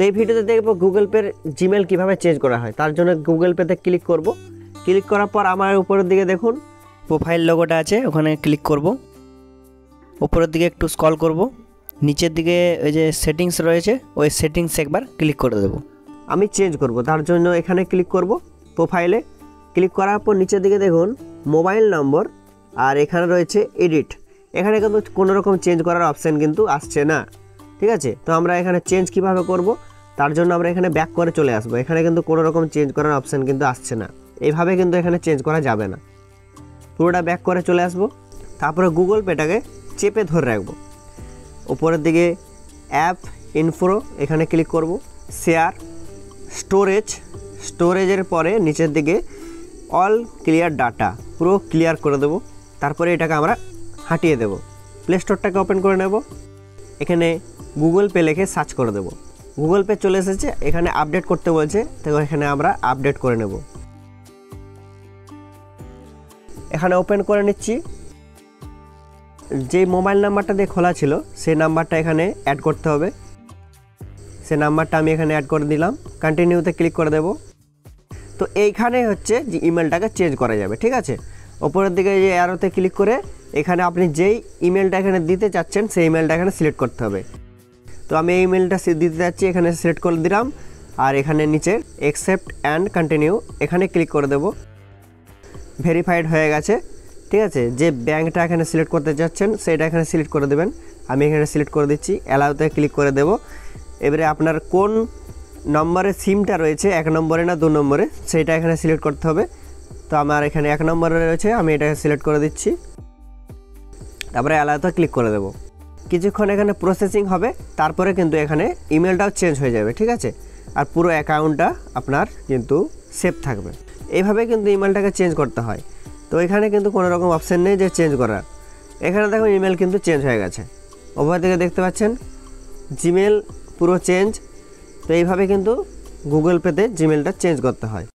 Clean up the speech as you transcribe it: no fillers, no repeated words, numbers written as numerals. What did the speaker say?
এই ভিডিওতে দেখব গুগল পের জিমেল কিভাবে চেঞ্জ করা হয়। তার জন্য গুগল পেতে ক্লিক করব। ক্লিক করার পর আমার উপরের দিকে দেখুন প্রোফাইল লোগোটা আছে, ওখানে ক্লিক করব। উপরের দিকে একটু স্ক্রল করব, নিচের দিকে ওই যে সেটিংস রয়েছে ওই সেটিংস একবার ক্লিক করে দেব। আমি চেঞ্জ করব, তার জন্য এখানে ক্লিক করব। প্রোফাইলে ক্লিক করার পর নিচের দিকে দেখুন মোবাইল নম্বর, আর এখানে রয়েছে এডিট। এখানে কিন্তু কোনো রকম চেঞ্জ করার অপশান কিন্তু আসছে না, ঠিক আছে। তো আমরা এখানে চেঞ্জ কিভাবে করব, তার জন্য আমরা এখানে ব্যাক করে চলে আসবো। এখানে কিন্তু কোনো রকম চেঞ্জ করার অপশান কিন্তু আসছে না, এইভাবে কিন্তু এখানে চেঞ্জ করা যাবে না। পুরোটা ব্যাক করে চলে আসবো। তারপরে গুগল পেটাকে চেপে ধরে রাখবো। উপরের দিকে অ্যাপ ইনফো এখানে ক্লিক করব। শেয়ার স্টোরেজের পরে নিচের দিকে অল ক্লিয়ার ডাটা পুরো ক্লিয়ার করে দেব। তারপরে এটাকে আমরা হাঁটিয়ে দেব। প্লে স্টোরটাকে ওপেন করে নেব। এখানে গুগল পে লিখে সার্চ করে দেব। গুগল পে চলে এসেছে, এখানে আপডেট করতে বলছে, তো এখানে আমরা আপডেট করে নেব। এখানে ওপেন করে নিচ্ছি। যে মোবাইল নাম্বারটা দিয়ে খোলা ছিল সেই নাম্বারটা এখানে অ্যাড করতে হবে। সেই নাম্বারটা আমি এখানে অ্যাড করে দিলাম। কন্টিনিউতে ক্লিক করে দেব। তো এইখানে হচ্ছে যে ইমেলটাকে চেঞ্জ করা যাবে, ঠিক আছে। ওপরের দিকে যে অ্যারোতে ক্লিক করে এখানে আপনি যেই ইমেলটা এখানে দিতে চাচ্ছেন সেই ইমেলটা এখানে সিলেক্ট করতে হবে। তো আমি এই ইমেলটা দিতে যাচ্ছি, এখানে সিলেক্ট করে দিলাম। আর এখানে নিচে অ্যাকসেপ্ট অ্যান্ড কন্টিনিউ এখানে ক্লিক করে দেব। ভেরিফাইড হয়ে গেছে, ঠিক আছে। যে ব্যাঙ্কটা এখানে সিলেক্ট করতে চাচ্ছেন সেটা এখানে সিলেক্ট করে দেবেন। আমি এখানে সিলেক্ট করে দিচ্ছি, অ্যালাউতে ক্লিক করে দেব। এবারে আপনার কোন নম্বরে সিমটা রয়েছে, 1 নম্বরে না 2 নম্বরে, সেইটা এখানে সিলেক্ট করতে হবে। তো আমার এখানে 1 নম্বরে রয়েছে, আমি এটাকে সিলেক্ট করে দিচ্ছি। তারপরে অ্যালাউতে ক্লিক করে দেব। কিছুক্ষণ এখানে প্রসেসিং হবে, তারপরে কিন্তু এখানে ইমেলটাও চেঞ্জ হয়ে যাবে, ঠিক আছে। আর পুরো অ্যাকাউন্টটা আপনার কিন্তু সেভ থাকবে। এইভাবে কিন্তু ইমেলটাকে চেঞ্জ করতে হয়। তো এখানে কিন্তু কোনো রকম অপশান নেই যে চেঞ্জ করার। এখানে দেখুন ইমেল কিন্তু চেঞ্জ হয়ে গেছে। ওপর থেকে দেখতে পাচ্ছেন জিমেল পুরো চেঞ্জ। তো এইভাবে কিন্তু গুগল পেতে জিমেলটা চেঞ্জ করতে হয়।